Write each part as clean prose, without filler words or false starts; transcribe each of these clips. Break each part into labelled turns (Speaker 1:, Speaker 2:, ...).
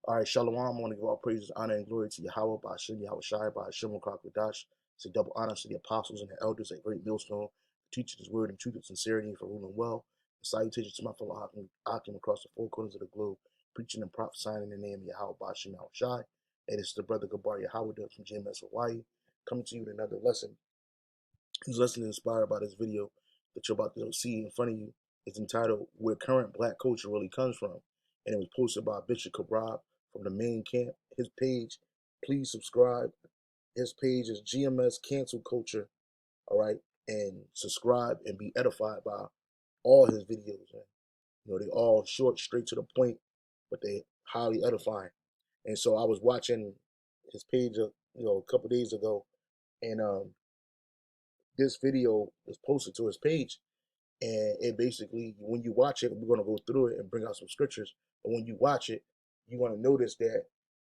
Speaker 1: All right, Shalom. I want to give all praises, honor, and glory to Yahweh, by Hashem, Yahweh Shai, by Hashem, Krakadosh. Say double honor to the apostles and the elders, a great millstone, teaching his word in truth and sincerity for ruling well. And salutations to my fellow Akim across the four corners of the globe, preaching and prophesying in the name of Yahweh, by Hashem, Yahweh Shai. And it's the brother Gabar Yahweh from JMS Hawaii, coming to you with another lesson. This lesson is inspired by this video that you're about to see in front of you. It's entitled Where Current Black Culture Really Comes From. And it was posted by Bishop Kabrab from the main camp. His page, please subscribe. His page is GMS Cancel Culture. All right. And subscribe and be edified by all his videos. Man. You know, they all short, straight to the point, but they highly edifying. And so I was watching his page, a couple days ago, and this video was posted to his page, and it basically, when you watch it, we're going to go through it and bring out some scriptures, but when you watch it, you're going to notice that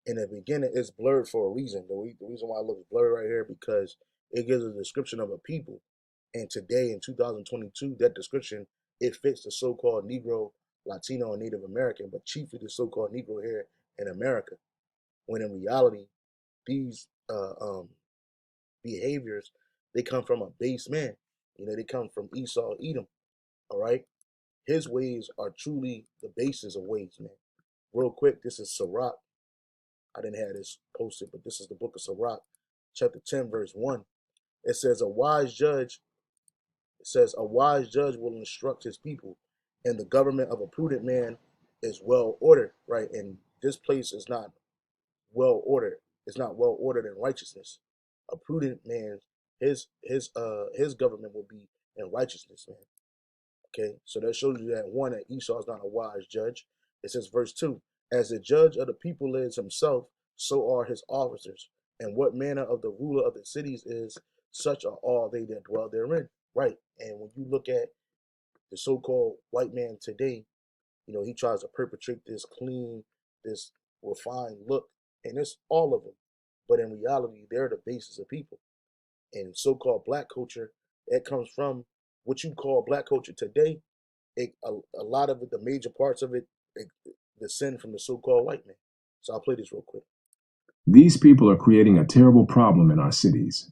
Speaker 1: in the beginning it's blurred for a reason. The reason why it looks blurred right here, because it gives a description of a people, and today in 2022, that description, it fits the so-called Negro, Latino, and Native American, but chiefly the so-called Negro here in America, when in reality, these behaviors, they come from a base man. You know, they come from Esau, Edom. All right. His ways are truly the basis of ways, man. Real quick, this is Sirach. I didn't have this posted, but this is the book of Sirach, chapter 10, verse 1. It says, a wise judge will instruct his people, and the government of a prudent man is well ordered, right? And this place is not well ordered. It's not well ordered in righteousness. A prudent man, his government will be in righteousness, man. Okay, so that shows you that one, that Esau is not a wise judge. It says, verse 2, as the judge of the people is himself, so are his officers. And what manner of the ruler of the cities is, such are all they that dwell therein. Right. And when you look at the so-called white man today, you know, he tries to perpetrate this clean, this refined look, and it's all of them. But in reality, they're the basis of people. And so-called black culture, that comes from what you call black culture today. A lot of it, the major parts of it, descend from the so-called white man. So I'll play this real quick.
Speaker 2: These people are creating a terrible problem in our cities.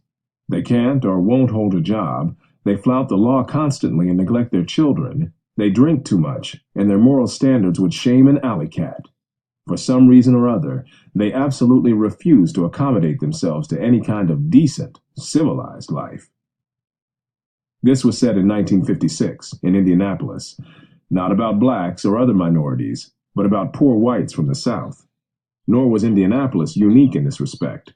Speaker 2: They can't or won't hold a job. They flout the law constantly and neglect their children. They drink too much, and their moral standards would shame an alley cat. For some reason or other, they absolutely refuse to accommodate themselves to any kind of decent, civilized life. This was said in 1956 in Indianapolis, not about blacks or other minorities, but about poor whites from the South. Nor was Indianapolis unique in this respect.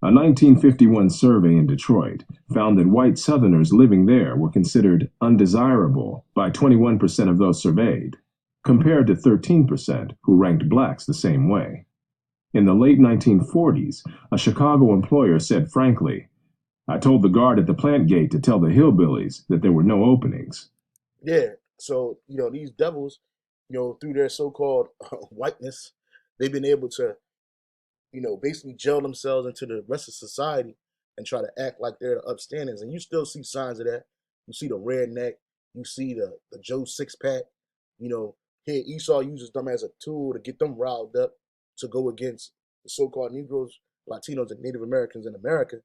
Speaker 2: A 1951 survey in Detroit found that white Southerners living there were considered undesirable by 21% of those surveyed, compared to 13% who ranked blacks the same way. In the late 1940s, a Chicago employer said frankly, I told the guard at the plant gate to tell the hillbillies that there were no openings.
Speaker 1: Yeah, so, these devils, through their so-called whiteness, they've been able to, basically gel themselves into the rest of society and try to act like they're the upstandings. And you still see signs of that. You see the redneck, you see the Joe Six-Pack. Here Esau uses them as a tool to get them riled up to go against the so-called Negroes, Latinos, and Native Americans in America.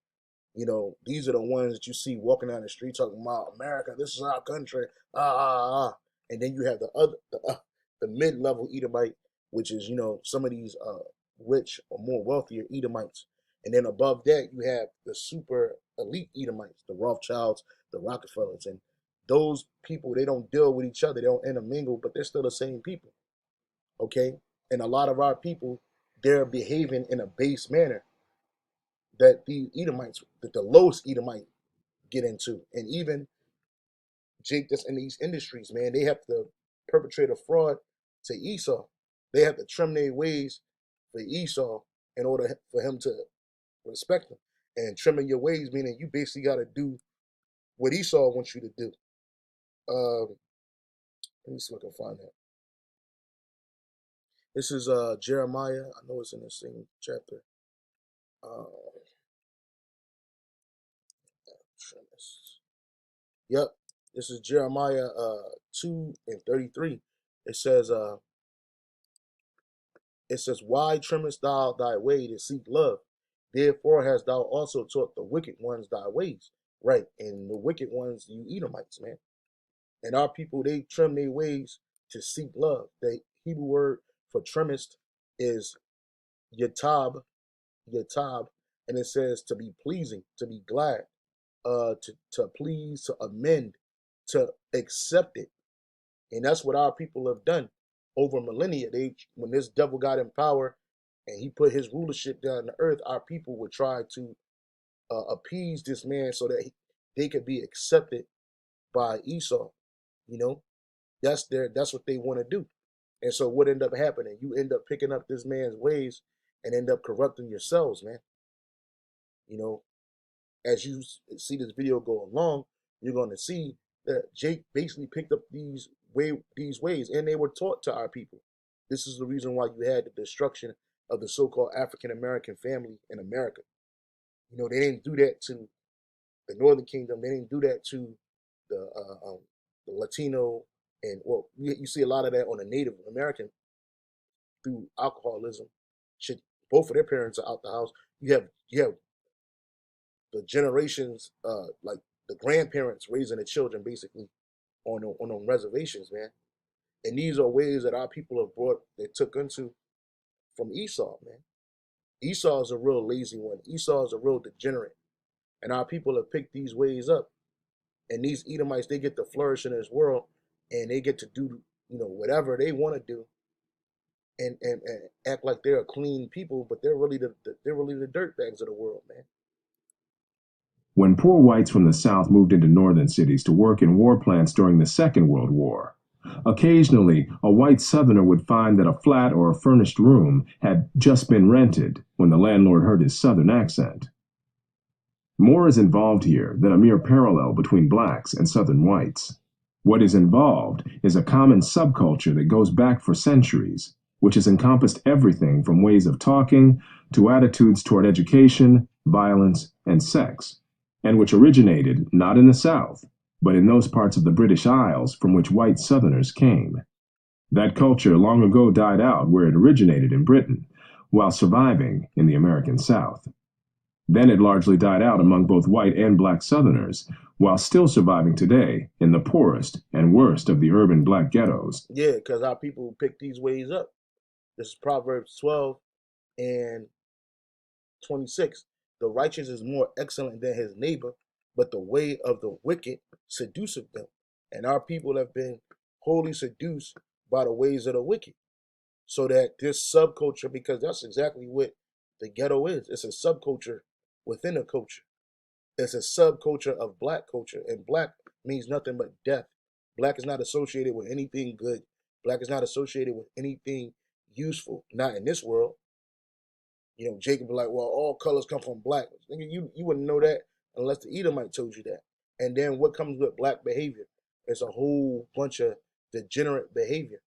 Speaker 1: These are the ones that you see walking down the street talking about America, this is our country, And then you have the mid-level Edomite, which is, some of these rich or more wealthier Edomites. And then above that, you have the super elite Edomites, the Rothschilds, the Rockefellers. And those people, they don't deal with each other. They don't intermingle, but they're still the same people. Okay? And a lot of our people, they're behaving in a base manner that the Edomites, that the lowest Edomite get into. And even Jake that's in these industries, man, they have to perpetrate a fraud to Esau. They have to trim their ways for Esau in order for him to respect them. And trimming your ways, meaning you basically got to do what Esau wants you to do. Let me see if I can find that. This is Jeremiah. I know it's in the same chapter. Yep, this is Jeremiah 2 and 33. It says, It says, why trimmest thou thy way to seek love? Therefore hast thou also taught the wicked ones thy ways. Right. And the wicked ones, you Edomites, man. And our people, they trim their ways to seek love. The Hebrew word for trimmest is yatab, yatab, and it says to be pleasing, to be glad, to please, to amend, to accept it. And that's what our people have done over millennia. When this devil got in power and he put his rulership down the earth, our people would try to appease this man so that they could be accepted by Esau. You know, that's what they want to do. And so what ended up happening? You end up picking up this man's ways and end up corrupting yourselves, man. You know, as you see this video go along, you're going to see that Jake basically picked up these ways, and they were taught to our people. This is the reason why you had the destruction of the so-called African American family in America. You know, they didn't do that to the Northern Kingdom. They didn't do that to the the Latino, and well, you see a lot of that on the Native American through alcoholism. Shit, both of their parents are out the house. You have the generations, like the grandparents raising the children basically on reservations, man. And these are ways that our people have brought, they took into from Esau, man. Esau is a real lazy one. Esau is a real degenerate. And our people have picked these ways up. And these Edomites, they get to flourish in this world and they get to do, whatever they want to do and act like they're a clean people, but they're really the dirt bags of the world, man.
Speaker 2: When poor whites from the South moved into northern cities to work in war plants during the Second World War, occasionally a white Southerner would find that a flat or a furnished room had just been rented when the landlord heard his Southern accent. More is involved here than a mere parallel between blacks and Southern whites. What is involved is a common subculture that goes back for centuries, which has encompassed everything from ways of talking to attitudes toward education, violence, and sex, and which originated not in the South, but in those parts of the British Isles from which white Southerners came. That culture long ago died out where it originated in Britain, while surviving in the American South. Then it largely died out among both white and black Southerners, while still surviving today in the poorest and worst of the urban black ghettos.
Speaker 1: Yeah, because our people pick these ways up. This is Proverbs 12 and 26. The righteous is more excellent than his neighbor, but the way of the wicked seduceth them. And our people have been wholly seduced by the ways of the wicked. So that this subculture, because that's exactly what the ghetto is. It's a subculture within a culture. It's a subculture of black culture. And black means nothing but death. Black is not associated with anything good. Black is not associated with anything useful. Not in this world. Jacob be like, well, all colors come from black. You wouldn't know that unless the Edomite told you that. And then what comes with black behavior? It's a whole bunch of degenerate behavior,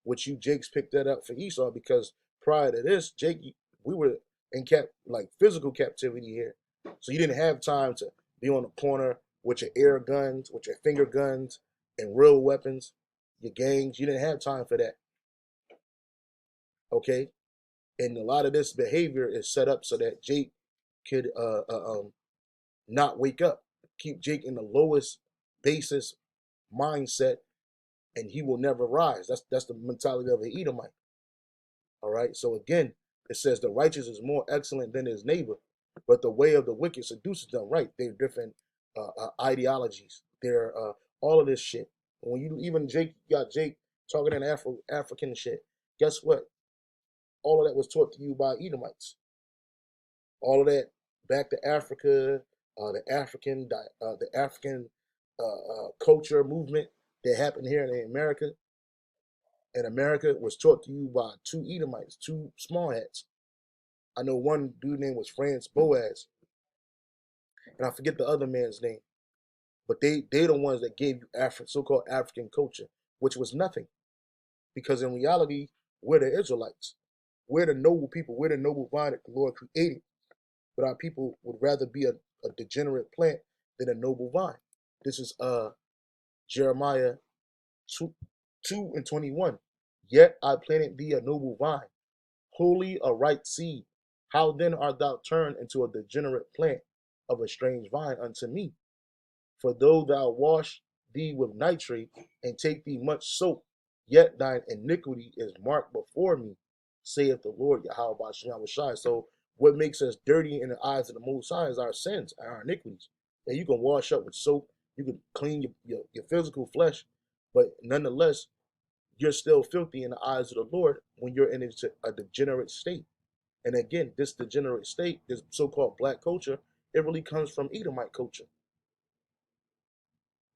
Speaker 1: which you Jakes picked that up for Esau because prior to this, Jake, we were in physical captivity here. So you didn't have time to be on the corner with your air guns, with your finger guns, and real weapons, your gangs. You didn't have time for that. Okay? And a lot of this behavior is set up so that Jake could not wake up, keep Jake in the lowest basis mindset, and he will never rise. That's the mentality of an Edomite. All right. So again, it says the righteous is more excellent than his neighbor, but the way of the wicked seduces them. Right? They're different ideologies. They're all of this shit. When you got Jake talking in African shit. Guess what? All of that was taught to you by Edomites. All of that back to Africa, the African culture movement that happened here in America. And America was taught to you by two Edomites, two small hats. I know one dude name was France Boaz, and I forget the other man's name. But they the ones that gave you so-called African culture, which was nothing. Because in reality, we're the Israelites. We're the noble people. We're the noble vine that the Lord created. But our people would rather be a degenerate plant than a noble vine. This is Jeremiah 2 and 21. Yet I planted thee a noble vine, wholly a right seed. How then art thou turned into a degenerate plant of a strange vine unto me? For though thou wash thee with nitrate and take thee much soap, yet thine iniquity is marked before me, saith the Lord Yahweh Bashem Shai. So what makes us dirty in the eyes of the Most High is our sins and our iniquities. And you can wash up with soap, you can clean your physical flesh, but nonetheless, you're still filthy in the eyes of the Lord when you're in a degenerate state. And again, this degenerate state, this so-called black culture, it really comes from Edomite culture.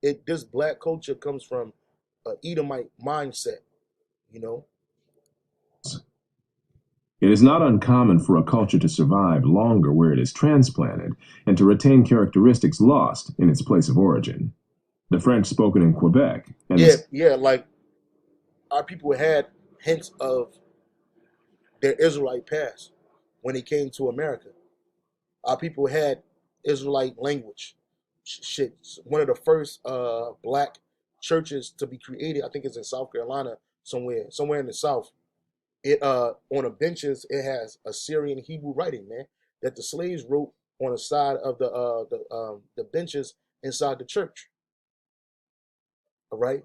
Speaker 1: This black culture comes from an Edomite mindset, you know.
Speaker 2: It is not uncommon for a culture to survive longer where it is transplanted and to retain characteristics lost in its place of origin. The French spoken in Quebec and
Speaker 1: Yeah, like our people had hints of their Israelite past when they came to America. Our people had Israelite language. Shit, one of the first black churches to be created, I think it's in South Carolina, somewhere in the South. It on the benches it has Assyrian Hebrew writing, man, that the slaves wrote on the side of the benches inside the church. All right,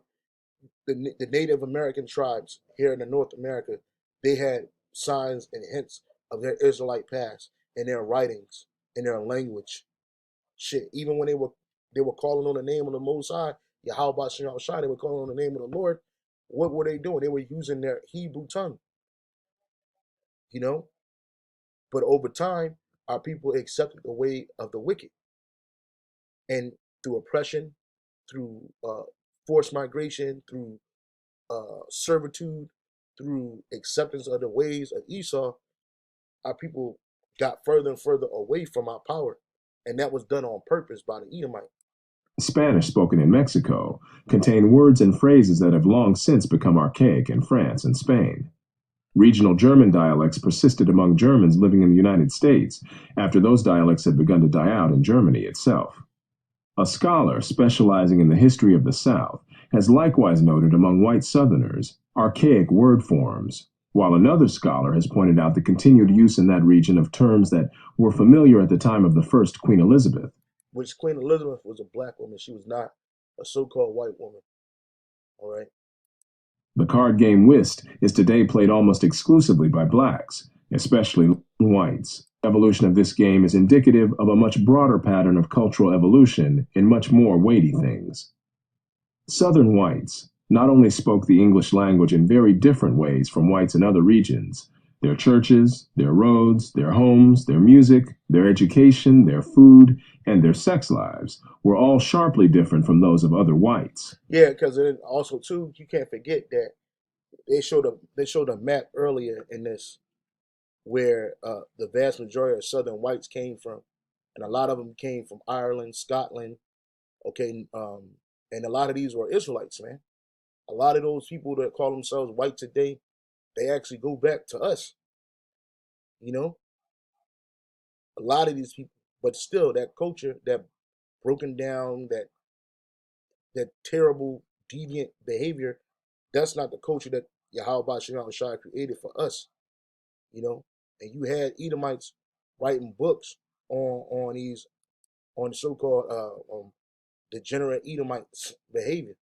Speaker 1: the Native American tribes here in the North America, they had signs and hints of their Israelite past in their writings, in their language. Shit, even when they were calling on the name of the Most High, Yahweh Shem Shai, they were calling on the name of the Lord. What were they doing? They were using their Hebrew tongue, you know. But over time, our people accepted the way of the wicked, and through oppression, through forced migration, through servitude, through acceptance of the ways of Esau, our people got further and further away from our power, and that was done on purpose by the Edomite.
Speaker 2: Spanish spoken in Mexico contain words and phrases that have long since become archaic in France and Spain. Regional German dialects persisted among Germans living in the United States after those dialects had begun to die out in Germany itself. A scholar specializing in the history of the South has likewise noted among white Southerners archaic word forms, while another scholar has pointed out the continued use in that region of terms that were familiar at the time of the first Queen Elizabeth.
Speaker 1: Which Queen Elizabeth was a black woman. She was not a so-called white woman. All right.
Speaker 2: The card game whist is today played almost exclusively by blacks, especially whites. Evolution of this game is indicative of a much broader pattern of cultural evolution in much more weighty things. Southern whites not only spoke the English language in very different ways from whites in other regions. Their churches, their roads, their homes, their music, their education, their food, and their sex lives were all sharply different from those of other whites.
Speaker 1: Yeah, because also too, you can't forget that they showed a map earlier in this where the vast majority of Southern whites came from, and a lot of them came from Ireland, Scotland. Okay, and a lot of these were Israelites, man. A lot of those people that call themselves white today, they actually go back to us. You know, a lot of these people, but still, that culture, that broken down, that terrible, deviant behavior, that's not the culture that Yahweh Shem Shai created for us. You know, and you had Edomites writing books on so-called degenerate Edomite behavior.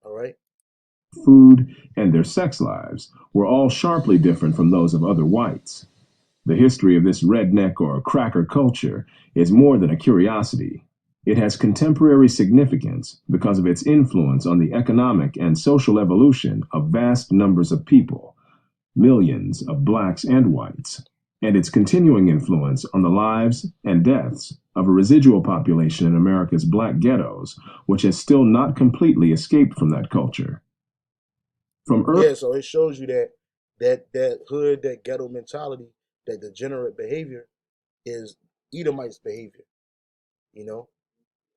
Speaker 1: All right.
Speaker 2: Food, and their sex lives were all sharply different from those of other whites. The history of this redneck or cracker culture is more than a curiosity. It has contemporary significance because of its influence on the economic and social evolution of vast numbers of people, millions of blacks and whites, and its continuing influence on the lives and deaths of a residual population in America's black ghettos, which has still not completely escaped from that culture. From
Speaker 1: Yeah, so it shows you that hood, that ghetto mentality, that degenerate behavior is Edomite's behavior. You know.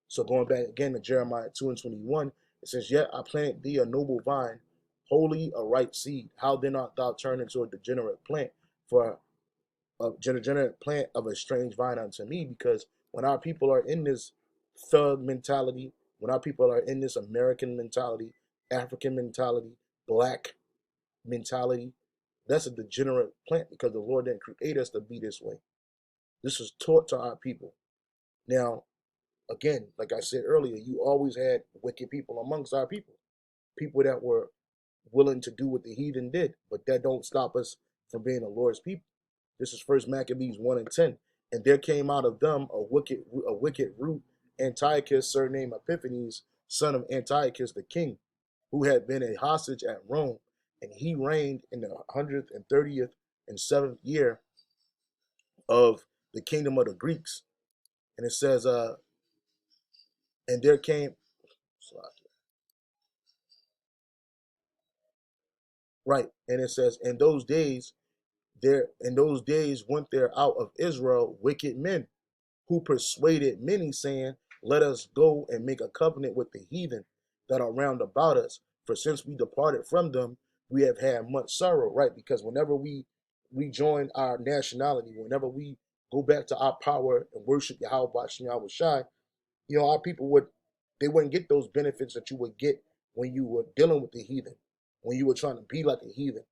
Speaker 1: So going back again to Jeremiah 2:21, it says, "Yet I planted thee a noble vine, wholly a right seed. How then art thou turned into a degenerate plant? For a degenerate plant of a strange vine unto me." Because when our people are in this thug mentality, when our people are in this American mentality, African mentality, black mentality, That's a degenerate plant because the Lord didn't create us to be this way. This was taught to our people. Now, again, like I said earlier, you always had wicked people amongst our people, people that were willing to do what the heathen did, but that don't stop us from being the Lord's people. This is First Maccabees 1:10, and there came out of them a wicked root, Antiochus, surnamed Epiphanes, son of Antiochus the king, who had been a hostage at Rome, and he reigned in the 130th and 7th year of the kingdom of the Greeks. And it says, and there came, right, and it says, in those days went there out of Israel wicked men, who persuaded many, saying, let us go and make a covenant with the heathen that are round about us. For since we departed from them, we have had much sorrow, right? Because whenever we rejoin our nationality, whenever we go back to our power and worship Yahweh Bashim Yahweh Shai, our people wouldn't get those benefits that you would get when you were dealing with the heathen, when you were trying to be like a heathen.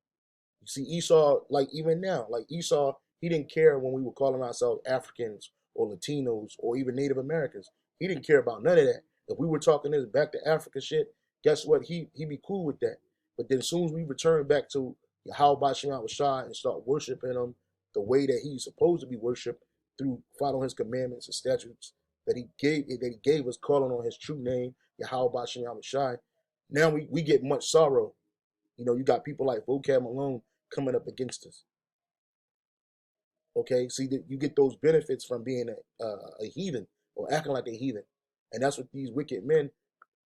Speaker 1: You see, Esau, like even now, like Esau, he didn't care when we were calling ourselves Africans or Latinos or even Native Americans. He didn't care about none of that. If we were talking this back to Africa shit, guess what? He be cool with that. But then as soon as we return back to Yahweh Bashim Shai and start worshiping him the way that he's supposed to be worshipped through following his commandments and statutes that he gave us, calling on his true name, Yahweh Bashim Shai, now we get much sorrow. You got people like Vocab Malone coming up against us. Okay, see that you get those benefits from being a heathen or acting like a heathen, and that's what these wicked men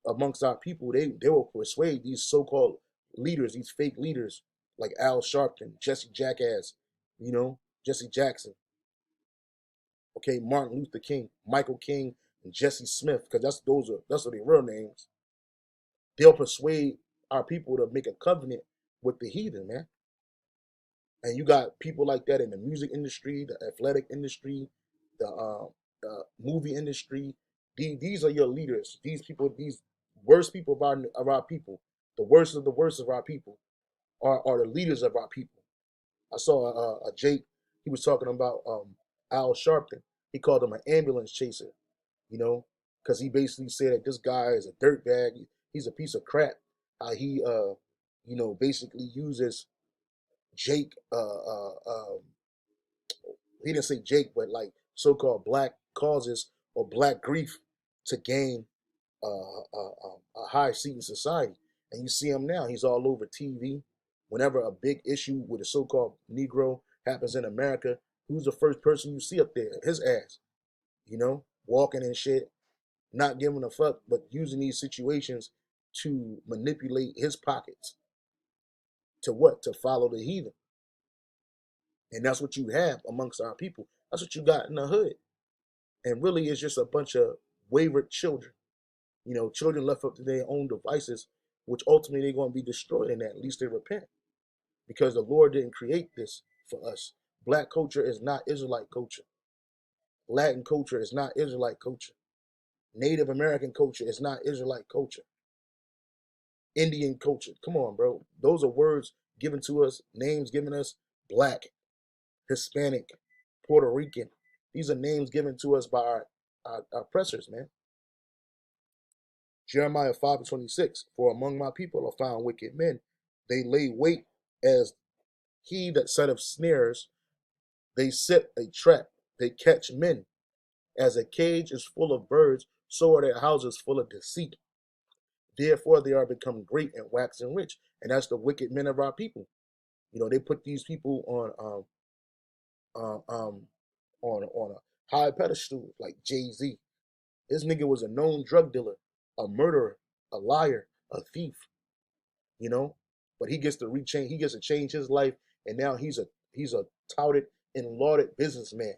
Speaker 1: amongst our people they will persuade these so-called leaders, these fake leaders like Al Sharpton, Jesse Jackass, Jesse Jackson. Okay, Martin Luther King, Michael King, and Jesse Smith, because that's their real names. They'll persuade our people to make a covenant with the heathen, man. And you got people like that in the music industry, the athletic industry, the movie industry. These are your leaders. These people, these worst people of our people, the worst of the worst of our people, are the leaders of our people. I saw a Jake. He was talking about Al Sharpton. He called him an ambulance chaser, because he basically said that this guy is a dirtbag. He's a piece of crap. He basically uses Jake, he didn't say Jake, but like so-called black causes or black grief to gain a high seat in society. And you see him now; he's all over TV. Whenever a big issue with a so-called Negro happens in America, who's the first person you see up there? His ass, walking and shit, not giving a fuck, but using these situations to manipulate his pockets. To what? To follow the heathen. And that's what you have amongst our people. That's what you got in the hood. And really, it's just a bunch of wayward children. Children left up to their own devices, which ultimately they're going to be destroyed in that. At least they repent. Because the Lord didn't create this for us. Black culture is not Israelite culture. Latin culture is not Israelite culture. Native American culture is not Israelite culture. Indian culture. Come on, bro. Those are words given to us, names given us. Black, Hispanic, Puerto Rican. These are names given to us by our oppressors, man. Jeremiah 5:26. For among my people are found wicked men. They lay wait as he that setteth snares. They set a trap. They catch men. As a cage is full of birds, so are their houses full of deceit. Therefore they are become great and waxing rich. And that's the wicked men of our people. They put these people on a high pedestal like Jay-Z. This nigga was a known drug dealer, a murderer, a liar, a thief, you know. But he gets to change his life, and now he's a touted and lauded businessman,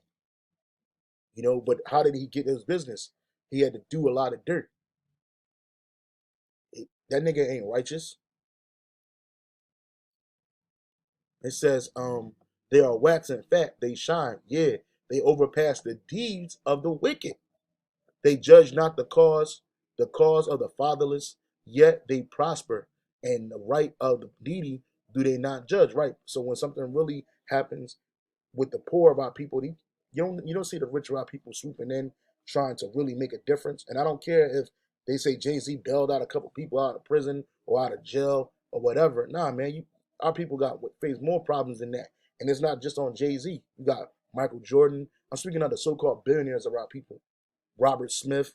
Speaker 1: you know. But how did he get his business? He had to do a lot of dirt. That nigga ain't righteous. It says, they are waxing fat, they shine. Yeah, they overpass the deeds of the wicked. They judge not the cause of the fatherless, yet they prosper, and the right of the needy Do they not judge? Right. So when something really happens with the poor of our people, you don't see the rich of our people swooping in trying to really make a difference. And I don't care if they say Jay-Z bailed out a couple people out of prison or out of jail or whatever. Nah, man, our people got face more problems than that. And it's not just on Jay-Z. You got Michael Jordan. I'm speaking of the so-called billionaires of our people. Robert Smith,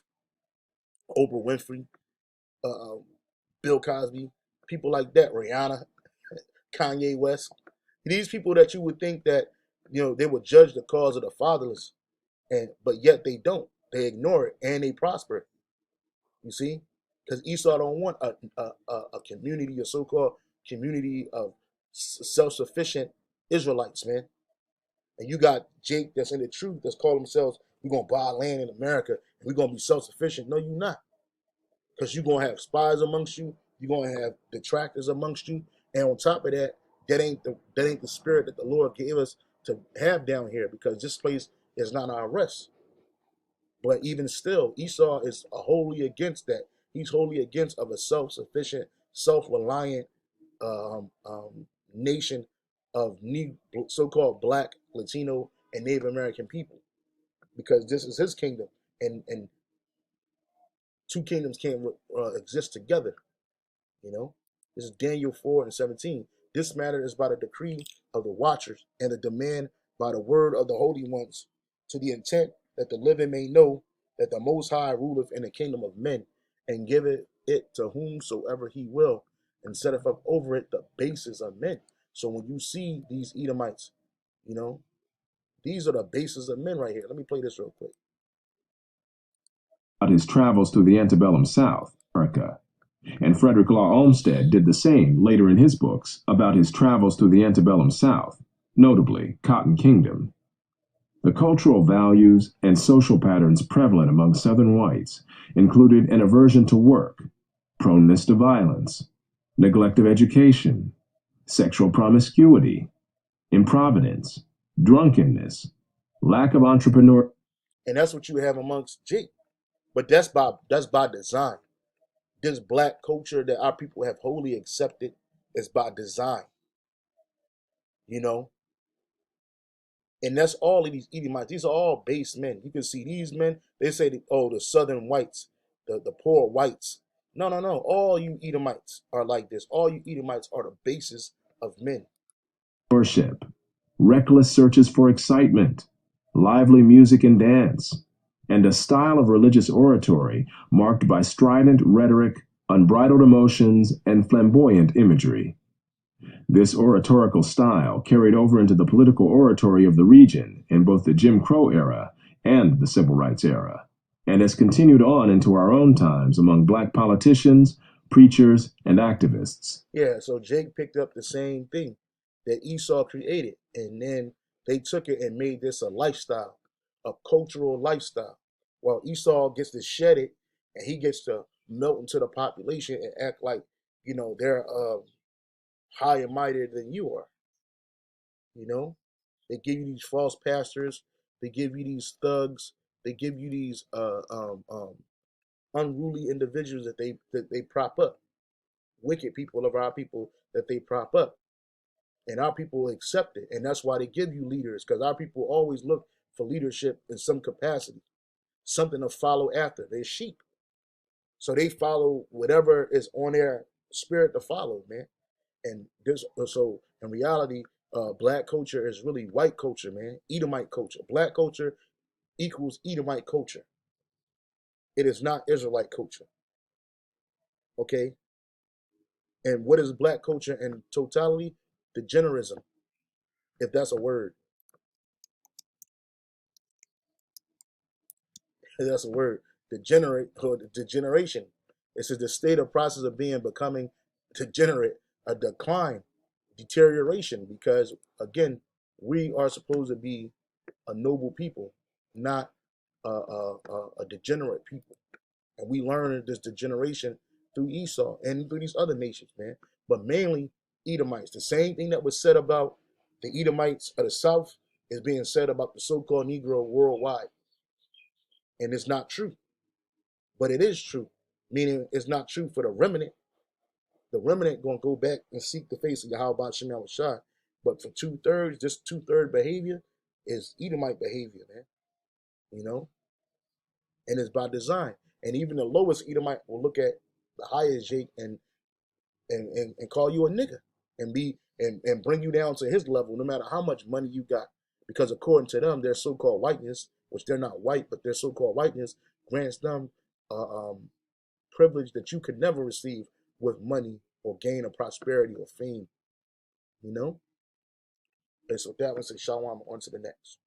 Speaker 1: Oprah Winfrey, uh, Bill Cosby, people like that, Rihanna, Kanye West. These people that you would think that they would judge the cause of the fatherless, but yet they don't. They ignore it and they prosper. You see, because Esau don't want a community, a so-called community of self-sufficient Israelites, man. And you got Jake that's in the truth that's called themselves, we're gonna buy land in America and we're gonna be self-sufficient. No, you're not, because you're gonna have spies amongst you. You're gonna have detractors amongst you, and on top of that, that ain't the spirit that the Lord gave us to have down here, because this place is not our rest. But even still, Esau is wholly against that. He's wholly against of a self-sufficient, self-reliant nation of so-called Black, Latino, and Native American people, because this is his kingdom, and two kingdoms can't exist together. You know, this is Daniel 4:17. This matter is by the decree of the watchers and the demand by the word of the holy ones, to the intent that the living may know that the Most High ruleth in the kingdom of men, and giveth it to whomsoever he will, and setteth up over it the bases of men. So when you see these Edomites, you know, these are the bases of men right here. Let me play this real quick.
Speaker 2: His travels through the antebellum South, America. And Frederick Law Olmsted did the same later in his books about his travels through the antebellum South, notably Cotton Kingdom. The cultural values and social patterns prevalent among Southern whites included an aversion to work, proneness to violence, neglect of education, sexual promiscuity, improvidence, drunkenness, lack of entrepreneur.
Speaker 1: And that's what you have amongst Jake. But that's by design. This black culture that our people have wholly accepted is by design, you know. And that's all of these Edomites. These are all base men. You can see these men. They say, the Southern whites, the poor whites. No, no, no. All you Edomites are like this. All you Edomites are the basis of men.
Speaker 2: Worship, reckless searches for excitement, lively music and dance, and a style of religious oratory marked by strident rhetoric, unbridled emotions, and flamboyant imagery. This oratorical style carried over into the political oratory of the region in both the Jim Crow era and the Civil Rights era, and has continued on into our own times among black politicians, preachers, and activists.
Speaker 1: Yeah, so Jake picked up the same thing that Esau created, and then they took it and made this a lifestyle, a cultural lifestyle. While Esau gets to shed it, and he gets to melt into the population and act like, they're higher mightier than you are. You know, they give you these false pastors, they give you these thugs, they give you these unruly individuals that they prop up, wicked people of our people that they prop up, and our people accept it, and that's why they give you leaders, because our people always look for leadership in some capacity, something to follow after. They're sheep, so they follow whatever is on their spirit to follow, man. And so in reality, black culture is really white culture, man. Edomite culture. Black culture equals Edomite culture. It is not Israelite culture. Okay? And what is black culture in totality? Degenerism, if that's a word. That's a word. Degenerate or degeneration. It's the state of process of becoming degenerate, a decline, deterioration, because again, we are supposed to be a noble people, not a degenerate people. And we learned this degeneration through Esau and through these other nations, man. But mainly Edomites. The same thing that was said about the Edomites of the South is being said about the so-called Negro worldwide. And it's not true. But it is true. Meaning it's not true for the remnant. The remnant gonna go back and seek the face of Yahweh Shem Shai. But for 2/3, this 2/3 behavior is Edomite behavior, man. You know, and it's by design. And even the lowest Edomite will look at the highest Jake and call you a nigga and bring you down to his level, no matter how much money you got. Because according to them, their so-called whiteness, which they're not white, but their so-called whiteness grants them privilege that you could never receive with money or gain or prosperity or fame. You know? And so that one says Shalom on to the next.